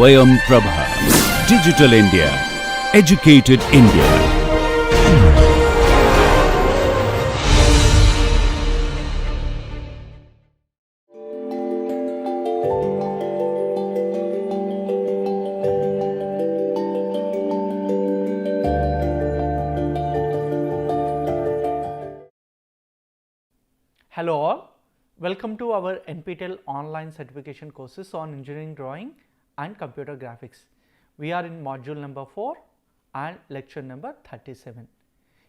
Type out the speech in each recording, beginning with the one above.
Swayam Prabha. Digital India. Educated India. Hello all, welcome to our NPTEL online certification courses on engineering drawing and computer graphics. We are in module number 4 and lecture number 37.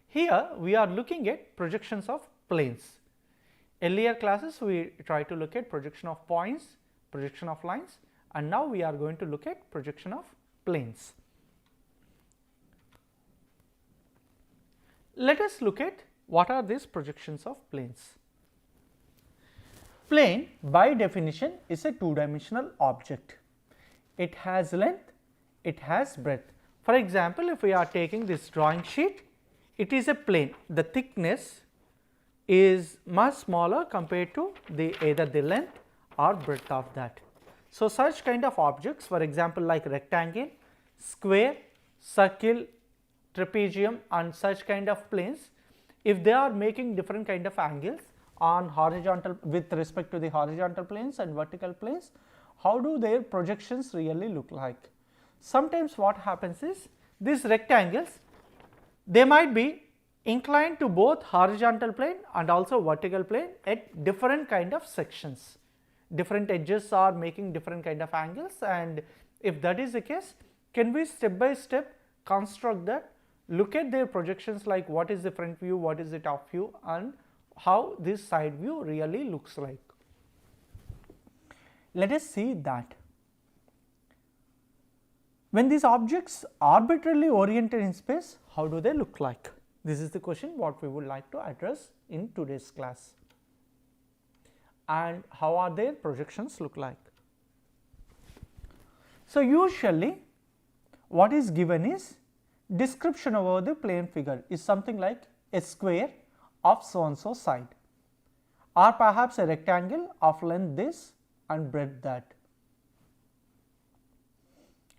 Here we are looking at projections of planes. Earlier classes we tried to look at projection of points, projection of lines, and now we are going to look at projection of planes. Let us look at what are these projections of planes. Plane by definition is a two-dimensional object. It has length, it has breadth. For example, if we are taking this drawing sheet, it is a plane. The thickness is much smaller compared to either the length or breadth of that. So, such kind of objects, for example, like rectangle, square, circle, trapezium and such kind of planes, if they are making different kind of angles on horizontal with respect to the horizontal planes and vertical planes, how do their projections really look like? Sometimes what happens is these rectangles, they might be inclined to both horizontal plane and also vertical plane at different kind of sections. Different edges are making different kind of angles, and if that is the case, can we step by step construct that, look at their projections like what is the front view, what is the top view, and how this side view really looks like. Let us see that. When these objects arbitrarily oriented in space, how do they look like? This is the question what we would like to address in today's class. And how are their projections look like? So, usually what is given is description over the plane figure is something like a square of so and so side, or perhaps a rectangle of length this and breadth that,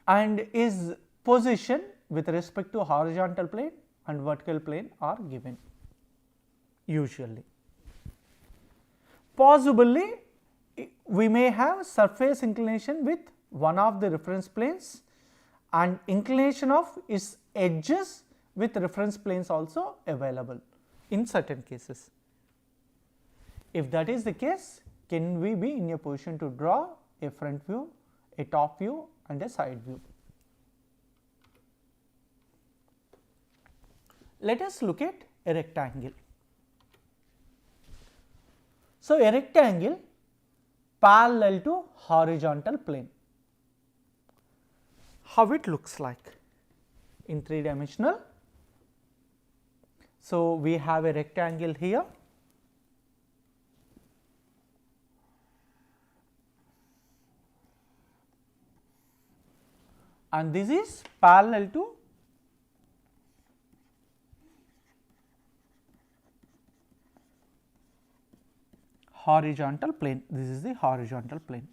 and is position with respect to horizontal plane and vertical plane are given usually. Possibly we may have surface inclination with one of the reference planes and inclination of its edges with reference planes also available in certain cases. If that is the case, can we be in a position to draw a front view, a top view and a side view? Let us look at a rectangle. So, a rectangle parallel to horizontal plane, how it looks like in 3-dimensional. So, we have a rectangle here, and this is parallel to horizontal plane. This is the horizontal plane.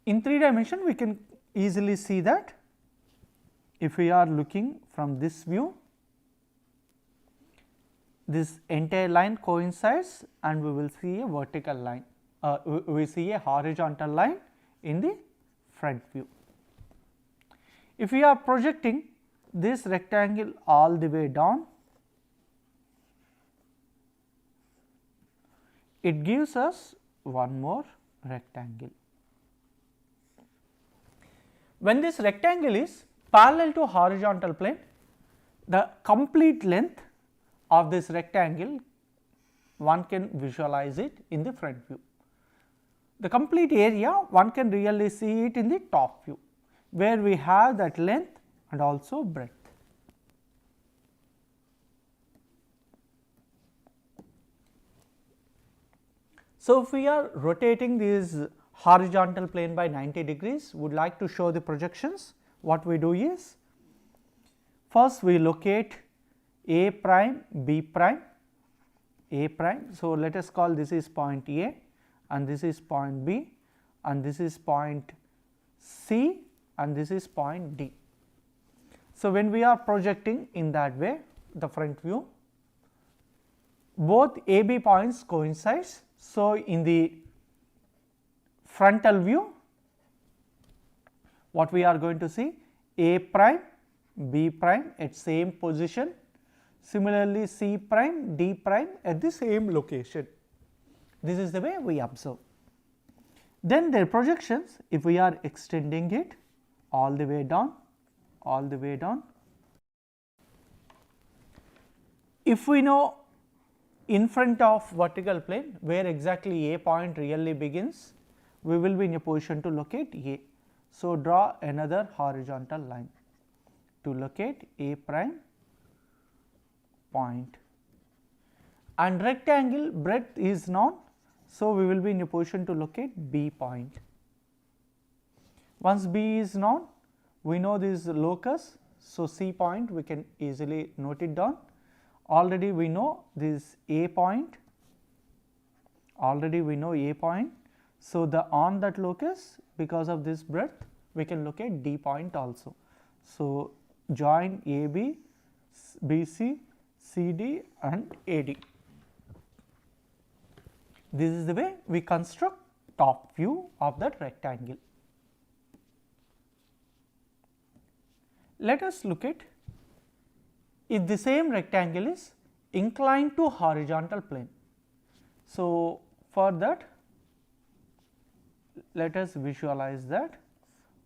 In 3 dimension, we can easily see that if we are looking from this view, this entire line coincides and we will see a vertical line, we see a horizontal line in the front view. If we are projecting this rectangle all the way down, it gives us one more rectangle. When this rectangle is parallel to horizontal plane, the complete length of this rectangle one can visualize it in the front view. The complete area one can really see it in the top view, where we have that length and also breadth. So, if we are rotating this horizontal plane by 90 degrees, would like to show the projections, what we do is, first we locate A prime, B prime, A prime. So, let us call this is point A and this is point B, and this is point C, and this is point D. So, when we are projecting in that way the front view, both AB points coincides. So, in the frontal view, what we are going to see, A prime, B prime at same position, similarly C prime, D prime at the same location. This is the way we observe. Then their projections, if we are extending it all the way down, if we know in front of vertical plane where exactly A point really begins, we will be in a position to locate A. So, draw another horizontal line to locate A prime point, and rectangle breadth is known. So, we will be in a position to locate B point. Once B is known, we know this locus. So, C point we can easily note it down. Already we know this A point, So, the on that locus, because of this breadth, we can locate D point also. So, join AB, BC, CD and AD. This is the way we construct top view of that rectangle. Let us look at if the same rectangle is inclined to horizontal plane. So, for that, let us visualize that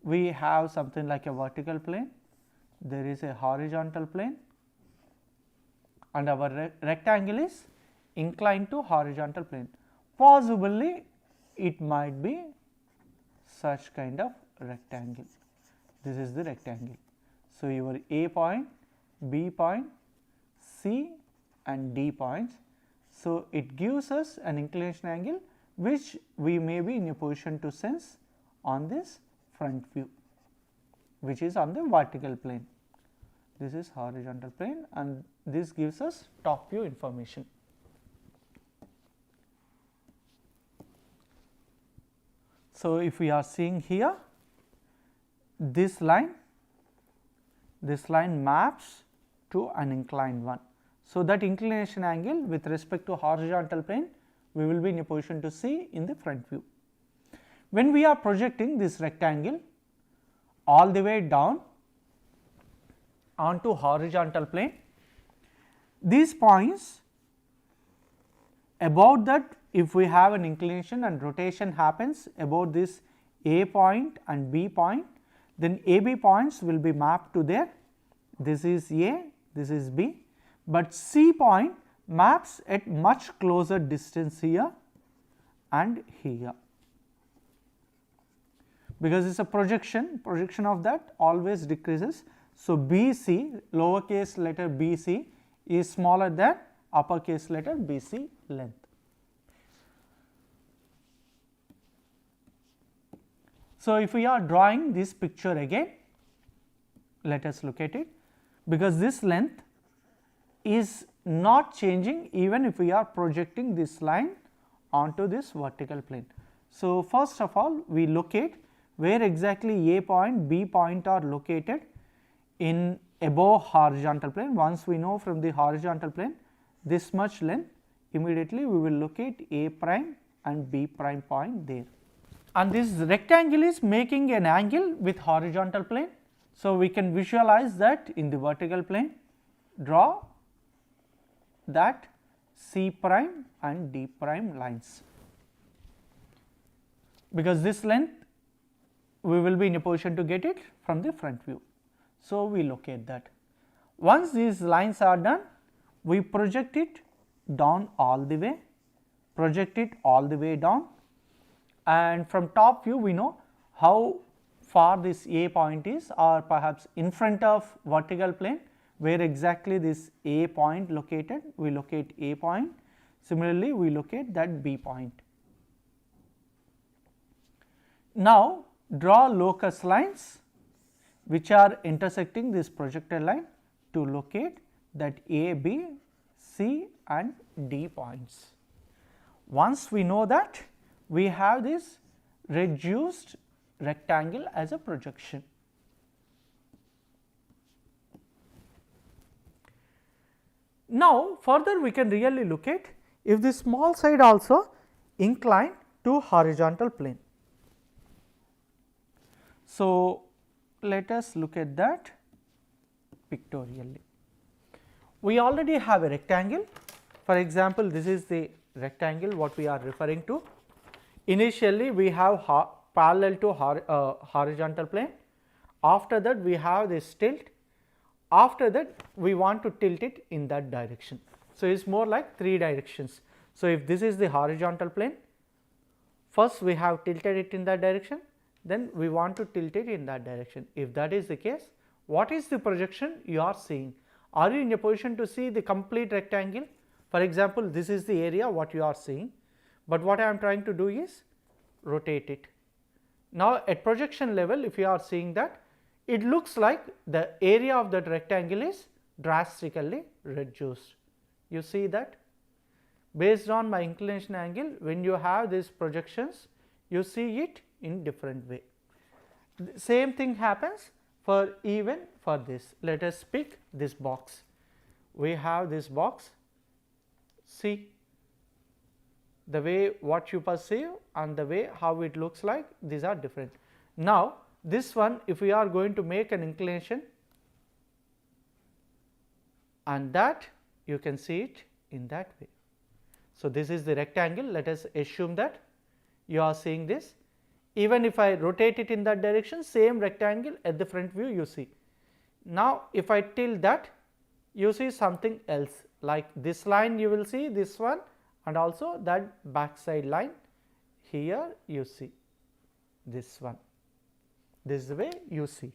we have something like a vertical plane, there is a horizontal plane, and our rectangle is inclined to horizontal plane. Possibly it might be such kind of rectangle. This is the rectangle. So, your A point, B point, C and D points. So, it gives us an inclination angle which we may be in a position to sense on this front view, which is on the vertical plane. This is horizontal plane and this gives us top view information. So, if we are seeing here this line maps to an inclined one. So, that inclination angle with respect to horizontal plane we will be in a position to see in the front view. When we are projecting this rectangle all the way down onto horizontal plane, these points about that, if we have an inclination and rotation happens about this A point and B point, then AB points will be mapped to there. This is A, this is B, but C point maps at much closer distance here and here, because it is a projection of that always decreases. So, BC, lowercase letter BC is smaller than uppercase letter BC length. So, if we are drawing this picture again, let us look at it, because this length is not changing even if we are projecting this line onto this vertical plane. So, first of all we locate where exactly A point, B point are located in above horizontal plane. Once we know from the horizontal plane this much length, immediately we will locate A prime and B prime point there. And this rectangle is making an angle with horizontal plane. So, we can visualize that in the vertical plane, draw that C prime and D prime lines, because this length we will be in a position to get it from the front view. So, we locate that. Once these lines are done, we project it down all the way, down, and from top view we know how far this A point is, or perhaps in front of vertical plane where exactly this A point located, we locate A point. Similarly, we locate that B point. Now, draw locus lines which are intersecting this projected line to locate that A, B, C and D points. Once we know that, we have this reduced rectangle as a projection. Now, further we can really look at if the small side also inclined to horizontal plane. So, let us look at that pictorially. We already have a rectangle. For example, this is the rectangle what we are referring to. Initially, we have parallel to horizontal plane. After that, we have this tilt. After that, we want to tilt it in that direction. So, it is more like 3 directions. So, if this is the horizontal plane, first we have tilted it in that direction, then we want to tilt it in that direction. If that is the case, what is the projection you are seeing? Are you in a position to see the complete rectangle? For example, this is the area what you are seeing, but what I am trying to do is rotate it. Now, at projection level, if you are seeing that, it looks like the area of that rectangle is drastically reduced. You see that? Based on my inclination angle, when you have these projections, you see it in different way. The same thing happens for even for this. Let us pick this box. We have this box. See the way what you perceive and the way how it looks like, these are different. Now, this one, if we are going to make an inclination, and that you can see it in that way. So, this is the rectangle. Let us assume that you are seeing this. Even if I rotate it in that direction, same rectangle at the front view you see. Now, if I tilt that, you see something else, like this line you will see this one, and also that back side line here you see this one. This is the way you see.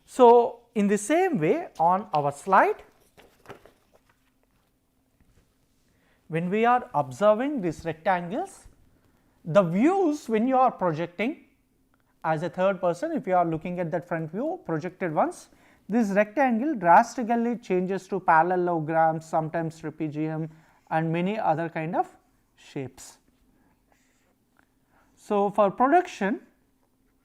So, in the same way on our slide, when we are observing these rectangles, the views when you are projecting as a third person, if you are looking at that front view projected once, this rectangle drastically changes to parallelogram, sometimes trapezium and many other kind of shapes. So, for production,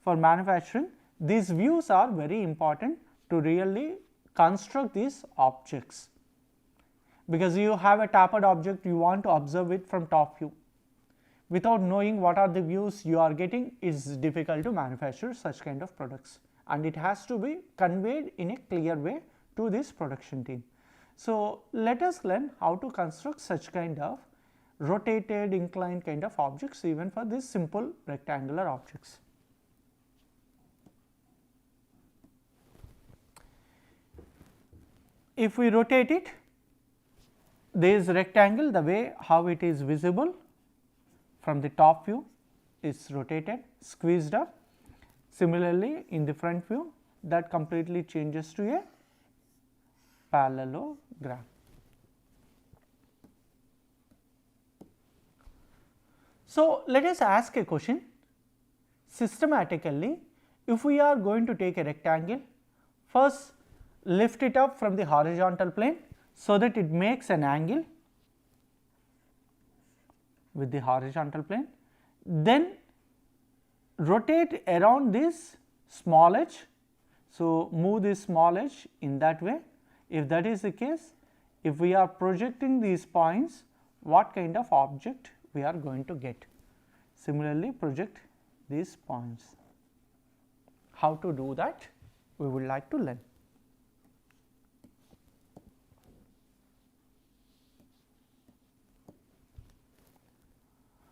for manufacturing, these views are very important to really construct these objects, because you have a tapered object, you want to observe it from top view. Without knowing what are the views you are getting, it is difficult to manufacture such kind of products, and it has to be conveyed in a clear way to this production team. So, let us learn how to construct such kind of rotated, inclined kind of objects even for these simple rectangular objects. If we rotate it, this rectangle, the way how it is visible from the top view is rotated, squeezed up. Similarly, in the front view, that completely changes to a parallelogram. So, let us ask a question systematically. If we are going to take a rectangle, first lift it up from the horizontal plane, so that it makes an angle with the horizontal plane, then rotate around this small edge. So, move this small edge in that way. If that is the case, if we are projecting these points, what kind of object we are going to get? Similarly, project these points. How to do that? We would like to learn.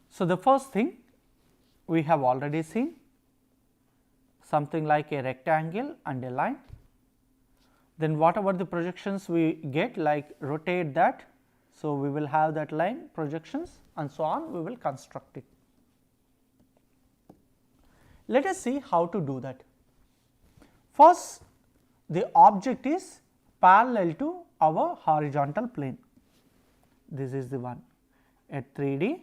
So, the first thing we have already seen, something like a rectangle and a line. Then whatever the projections we get, like rotate that. So, we will have that line projections and so on, we will construct it. Let us see how to do that. First, the object is parallel to our horizontal plane. This is the one. At 3D,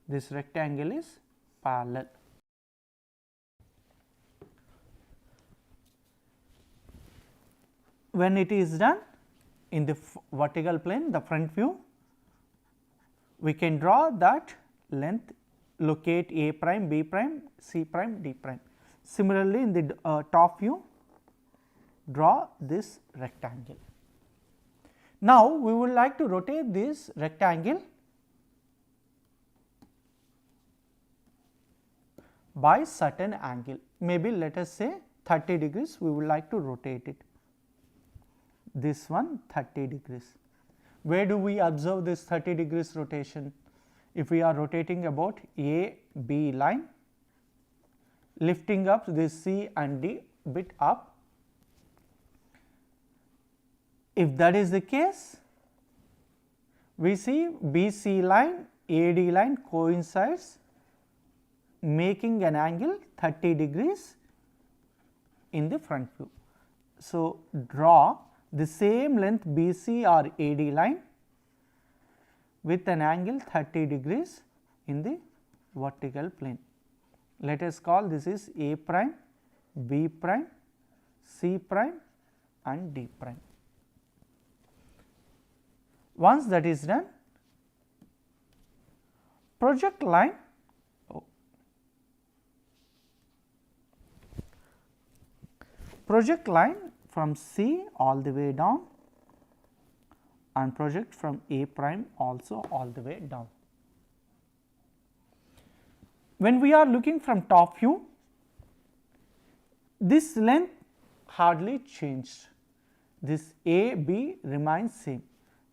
this rectangle is parallel. When it is done in the vertical plane, the front view, we can draw that length locate A prime, B prime, C prime, D prime. Similarly, in the top view, draw this rectangle. Now, we would like to rotate this rectangle by certain angle, maybe let us say 30 degrees we would like to rotate it, this one 30 degrees. Where do we observe this 30 degrees rotation? If we are rotating about A, B line, lifting up this C and D bit up, if that is the case, we see BC line, AD line coincides, making an angle 30 degrees in the front view. So, draw the same length BC or AD line with an angle 30 degrees in the vertical plane. Let us call this is A prime, B prime, C prime and D prime. Once that is done, project line from C all the way down and project from A prime also all the way down. When we are looking from top view, this length hardly changed, this A, B remains same.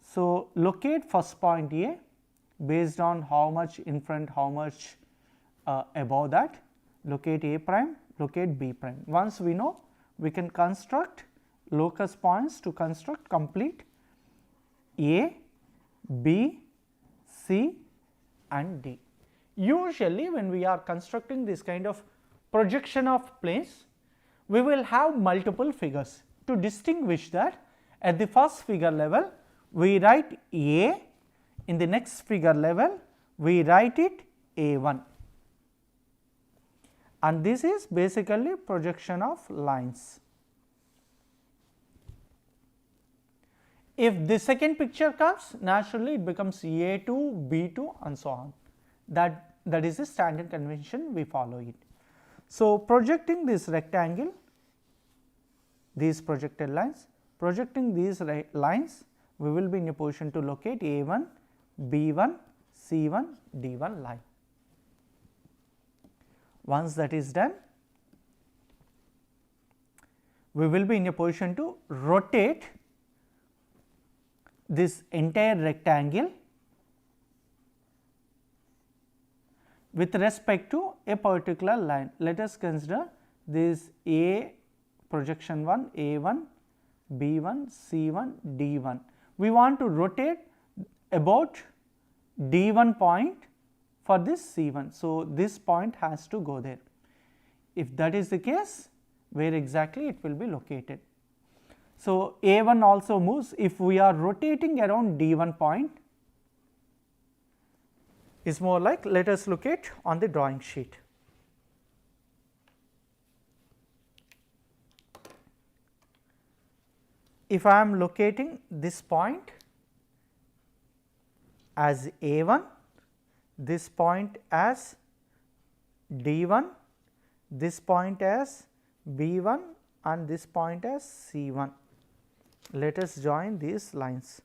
So, locate first point A based on how much in front, how much above that, locate A prime, locate B prime. Once we know, we can construct locus points to construct complete A, B, C and D. Usually, when we are constructing this kind of projection of planes, we will have multiple figures. To distinguish that, at the first figure level, we write A, in the next figure level, we write it A1, and this is basically projection of lines. If the second picture comes, naturally it becomes A2, B2 and so on. That is the standard convention, we follow it. So, projecting this rectangle, these projected lines, projecting these lines, we will be in a position to locate A1, B1, C1, D1 line. Once that is done, we will be in a position to rotate this entire rectangle with respect to a particular line. Let us consider this A projection 1, A1, B1, C1, D1. We want to rotate about D1 point for this C1. So, this point has to go there. If that is the case, where exactly it will be located. So, A1 also moves. If we are rotating around D1 point, is more like, let us look at on the drawing sheet. If I am locating this point as A1, this point as D1, this point as B1 and this point as C1. Let us join these lines.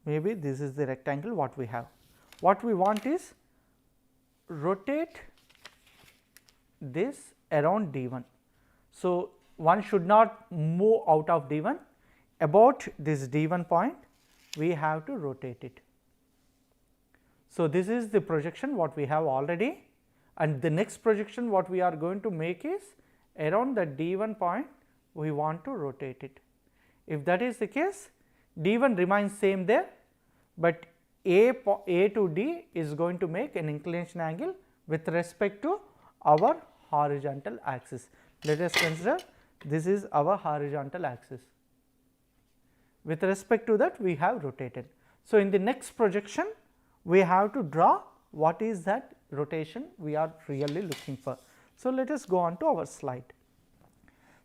Maybe this is the rectangle what we have. What we want is rotate this around D1. So, one should not move out of D1, about this D1 point we have to rotate it. So, this is the projection what we have already, and the next projection what we are going to make is around the D1 point we want to rotate it. If that is the case, D1 remains same there, but A to D is going to make an inclination angle with respect to our horizontal axis. Let us consider this is our horizontal axis. With respect to that, we have rotated. So, in the next projection, we have to draw what is that rotation we are really looking for. So, let us go on to our slide.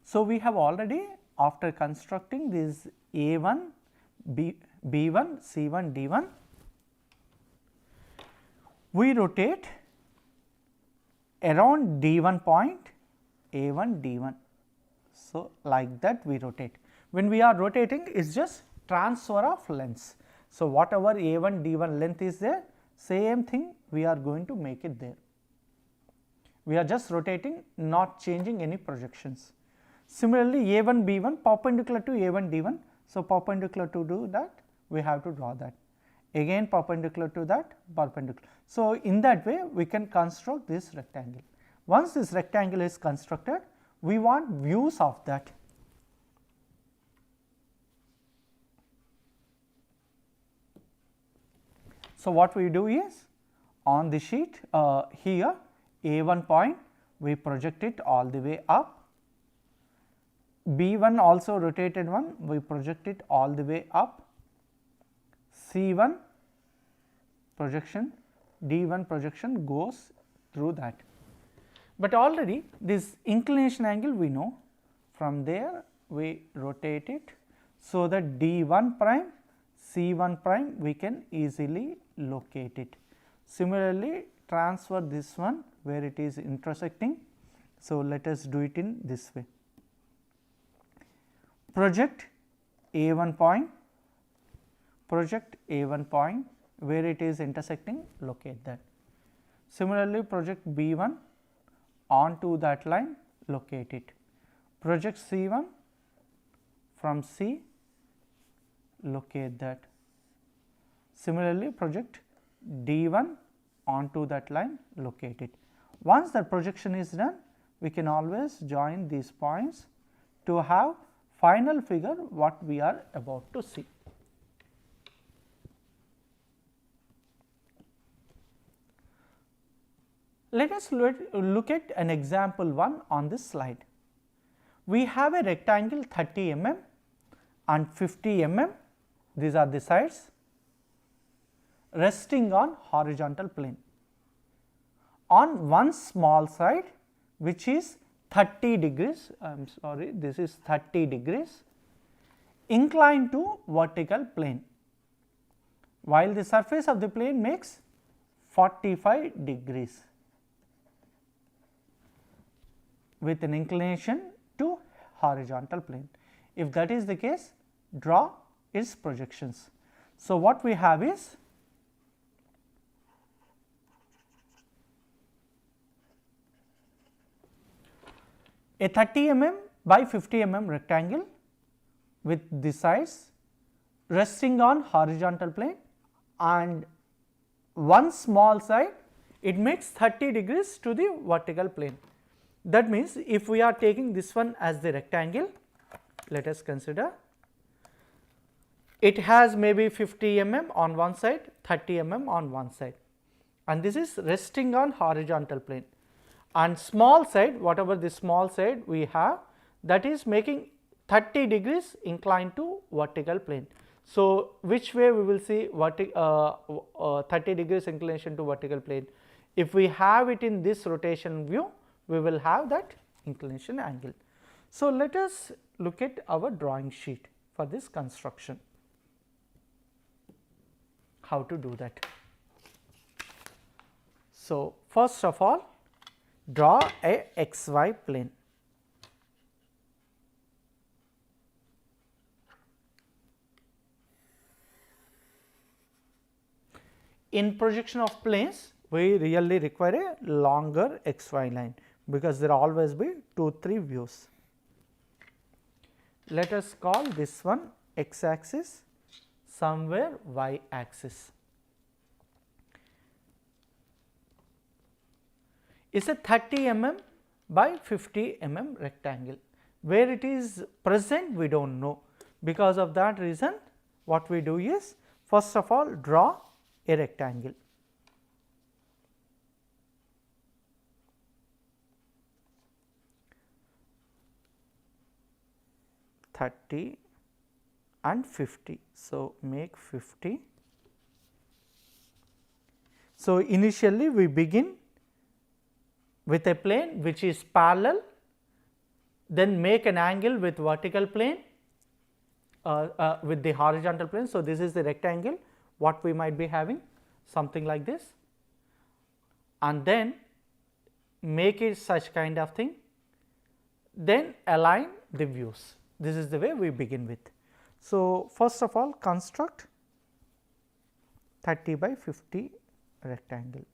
So, we have already, after constructing this A1, B1, C1, D1, we rotate around D1 point, A1, D1. So, like that we rotate. When we are rotating, it is just transfer of lengths. So, whatever A1, D1 length is there, same thing we are going to make it there. We are just rotating, not changing any projections. Similarly, A1, B1 perpendicular to A1, D1. So, perpendicular to do that, we have to draw that. Again perpendicular to that, perpendicular. So, in that way we can construct this rectangle. Once this rectangle is constructed, we want views of that. So, what we do is, on the sheet here A1 point we project it all the way up, B1 also rotated one we project it all the way up, C1 projection, D1 projection goes through that. But already this inclination angle we know, from there we rotate it, so that D1 prime, C1 prime we can easily locate it. Similarly, transfer this one where it is intersecting. So, let us do it in this way. Project A1 point, project A1 point where it is intersecting, locate that. Similarly, project B1 onto that line, locate it. Project C1 from C, locate that. Similarly, project D1 onto that line, locate it. Once the projection is done, we can always join these points to have final figure what we are about to see. Let us look at an example 1 on this slide. We have a rectangle 30 mm and 50 mm, these are the sides, resting on horizontal plane. On one small side, which is 30 degrees, I am sorry, this is 30 degrees, inclined to vertical plane, while the surface of the plane makes 45 degrees with an inclination to horizontal plane. If that is the case, draw its projections. So, what we have is a 30 mm by 50 mm rectangle with the sides resting on horizontal plane, and one small side it makes 30 degrees to the vertical plane. That means, if we are taking this one as the rectangle, let us consider it has maybe 50 mm on one side, 30 mm on one side, and this is resting on horizontal plane, and small side, whatever the small side we have, that is making 30 degrees inclined to vertical plane. So, which way we will see 30 degrees inclination to vertical plane? If we have it in this rotation view, we will have that inclination angle. So, let us look at our drawing sheet for this construction. How to do that? So, first of all, draw a xy plane. In projection of planes, we really require a longer xy line, because there always be 2-3 views. Let us call this one x axis, somewhere y axis. Is a 30 mm by 50 mm rectangle. Where it is present we do not know. Because of that reason, what we do is, first of all draw a rectangle. and 50. So, make 50. So, initially we begin with a plane which is parallel, then make an angle with vertical plane with the horizontal plane. So, this is the rectangle what we might be having, something like this, and then make it such kind of thing, then align the views. This is the way we begin with. So, first of all construct 30 by 50 rectangle.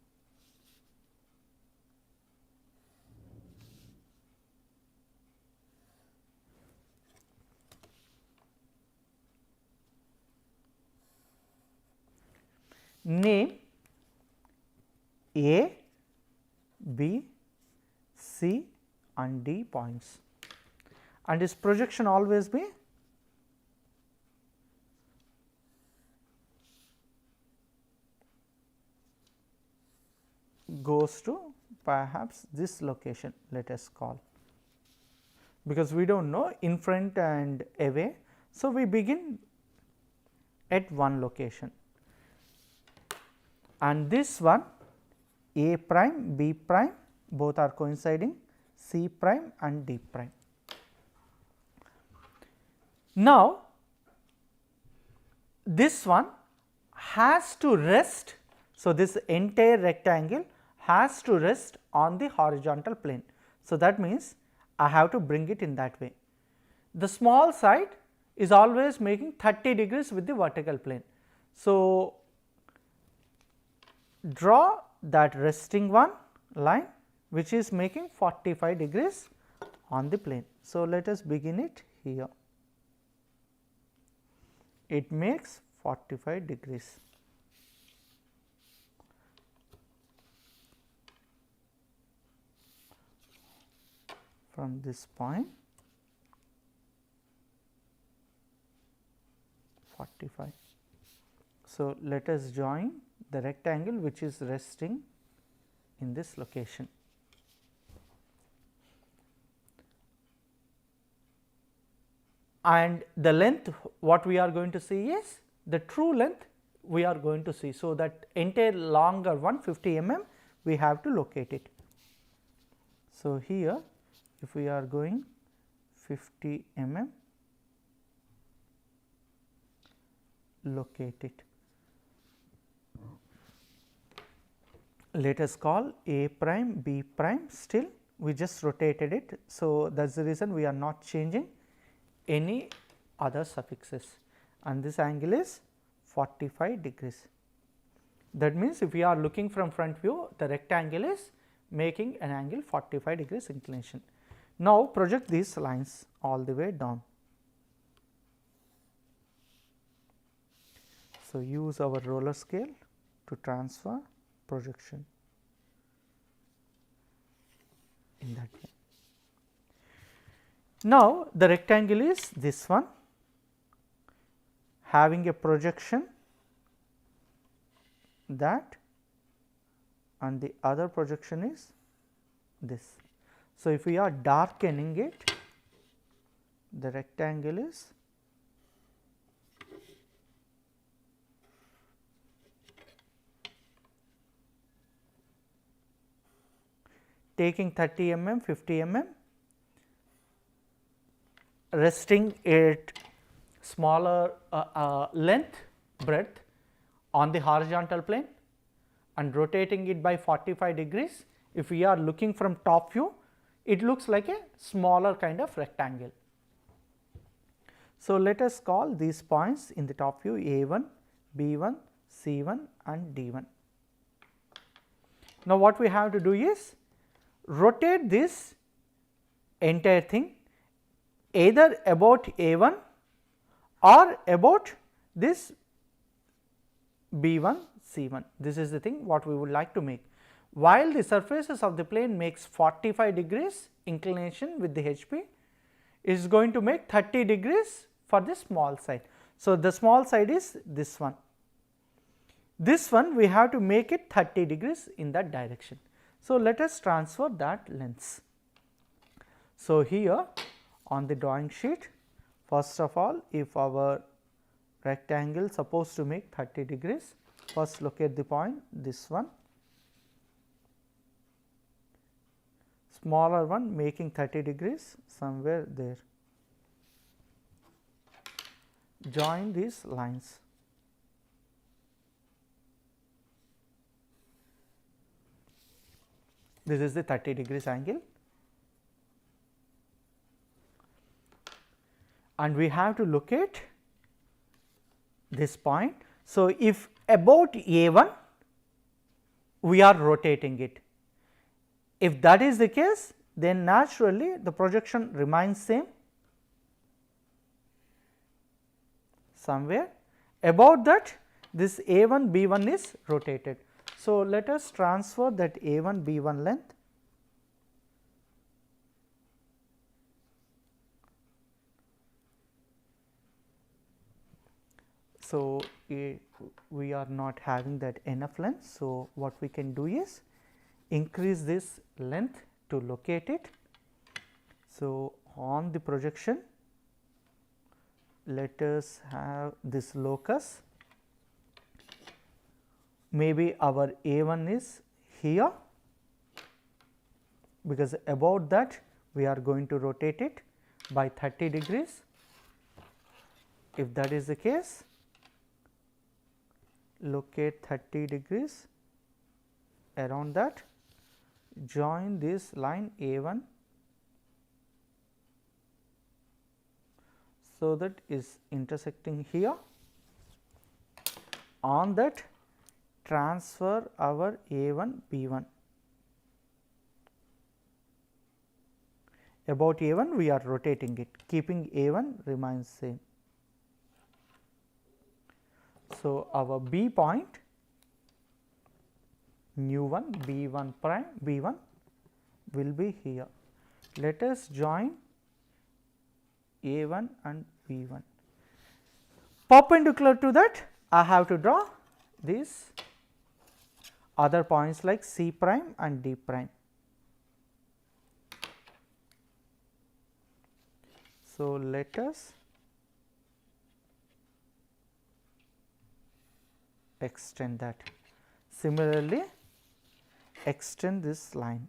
Name A, B, C and D points, and its projection always be goes to perhaps this location, let us call, because we do not know in front and away. So, we begin at one location, and this one A prime, B prime both are coinciding, C prime and D prime. Now, this one has to rest. So, this entire rectangle has to rest on the horizontal plane. So, that means I have to bring it in that way. The small side is always making 30 degrees with the vertical plane. So, draw that resting one line which is making 45 degrees on the plane. So, let us begin it here. It makes 45 degrees. From this point 45. So, let us join the rectangle which is resting in this location. And the length what we are going to see is the true length we are going to see. So, that entire longer one 50 mm we have to locate it. So, here if we are going 50 mm, locate it. Let us call A prime, B prime, still we just rotated it. So, that is the reason we are not changing any other suffixes, and this angle is 45 degrees. That means, if we are looking from front view, the rectangle is making an angle 45 degrees inclination. Now, project these lines all the way down. So, use our roller scale to transfer projection in that way. Now, the rectangle is this one having a projection that, and the other projection is this. So, if we are darkening it, the rectangle is taking 30 mm, 50 mm, resting at smaller length, breadth on the horizontal plane and rotating it by 45 degrees. If we are looking from top view, it looks like a smaller kind of rectangle. So, let us call these points in the top view A1, B1, C1 and D1. Now, what we have to do is rotate this entire thing either about A1 or about this B1, C1. This is the thing what we would like to make. While the surfaces of the plane makes 45 degrees inclination with the HP, is going to make 30 degrees for the small side. So, the small side is this one. This one we have to make it 30 degrees in that direction. So, let us transfer that lengths. So, here on the drawing sheet, first of all, if our rectangle supposed to make 30 degrees, First locate the point, this one, smaller one making 30 degrees somewhere there. Join these lines. This is the 30 degrees angle, and we have to locate this point. So, if about A1 we are rotating it, if that is the case, then naturally the projection remains same somewhere. About that, this A1 B1 is rotated. So, let us transfer that A1 B1 length So, we are not having that enough length. So, what we can do is increase this length to locate it. So, on the projection, let us have this locus, maybe our A1 is here, because about that we are going to rotate it by 30 degrees. If that is the case, locate 30 degrees around that, join this line A1 so that is intersecting here. On that, transfer our A1 B1. About A1 we are rotating it, keeping A1 remains same. So, our B point nu 1 B1 prime B1 will be here. Let us join A1 and B1. Perpendicular to that, I have to draw these other points like C prime and D prime. So, let us extend that. Similarly, extend this line.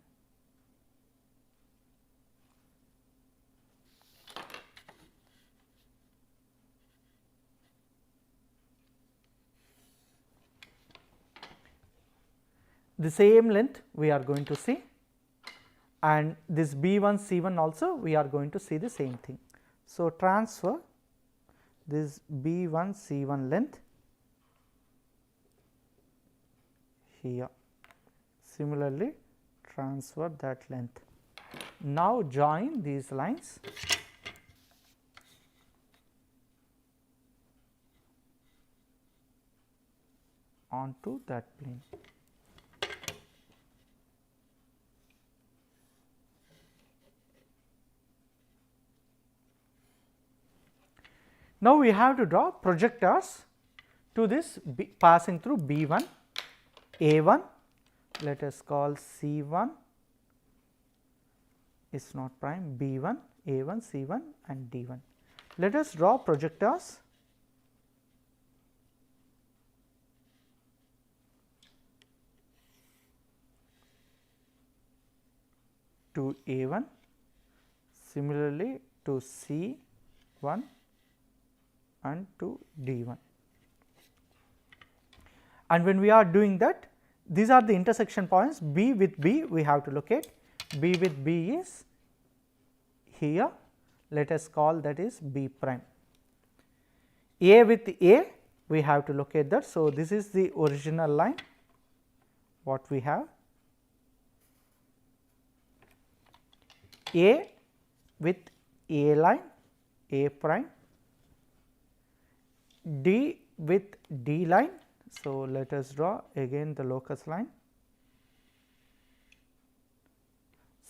The same length we are going to see, and this B1 C1 also we are going to see the same thing. So, transfer this B1 C1 length here, similarly transfer that length. Now, join these lines onto that plane. Now, we have to draw projectors to this passing through B1, A1, let us call C1 is not prime, B1, A1, C1 and D1. Let us draw projectors to A1, similarly to C1 and to D1. And when we are doing that, these are the intersection points. B with B we have to locate, B with B is here, let us call that is B prime. A with A we have to locate that. So, this is the original line what we have. A with A line, A prime, D with D line. So, let us draw again the locus line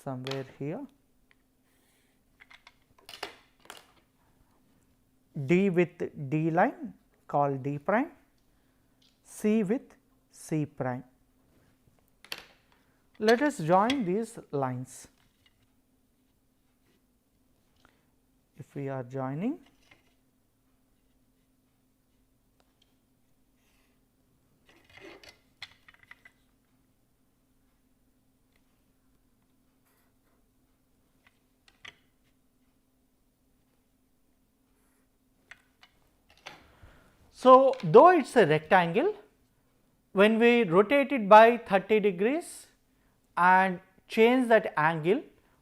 somewhere here, D with D line called D prime, C with C prime. Let us join these lines. If we are joining, So, though it is a rectangle, when we rotate it by 30 degrees and change that angle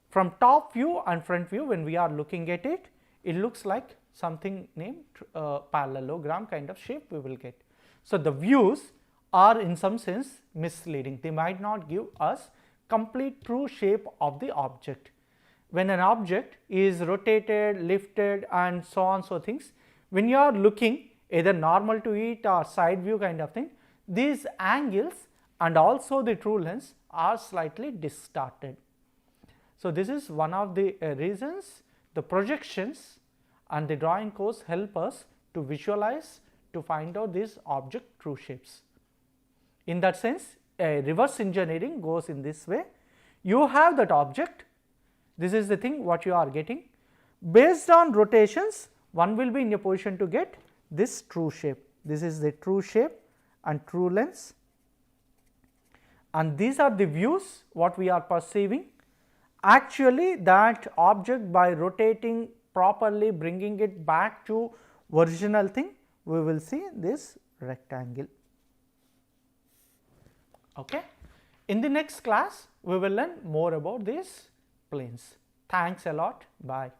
from top view and front view, when we are looking at it, it looks like something named parallelogram kind of shape we will get. So, the views are in some sense misleading, they might not give us complete true shape of the object. When an object is rotated, lifted and so on, so things, when you are looking either normal to it or side view kind of thing, these angles and also the true lens are slightly distorted. So, this is one of the reasons the projections and the drawing course help us to visualize, to find out these object true shapes. In that sense, reverse engineering goes in this way. You have that object, this is the thing what you are getting. Based on rotations, one will be in a position to get this true shape. This is the true shape and true lens, and these are the views what we are perceiving. Actually, that object, by rotating properly, bringing it back to original thing, we will see this rectangle. Okay. In the next class, we will learn more about these planes. Thanks a lot. Bye.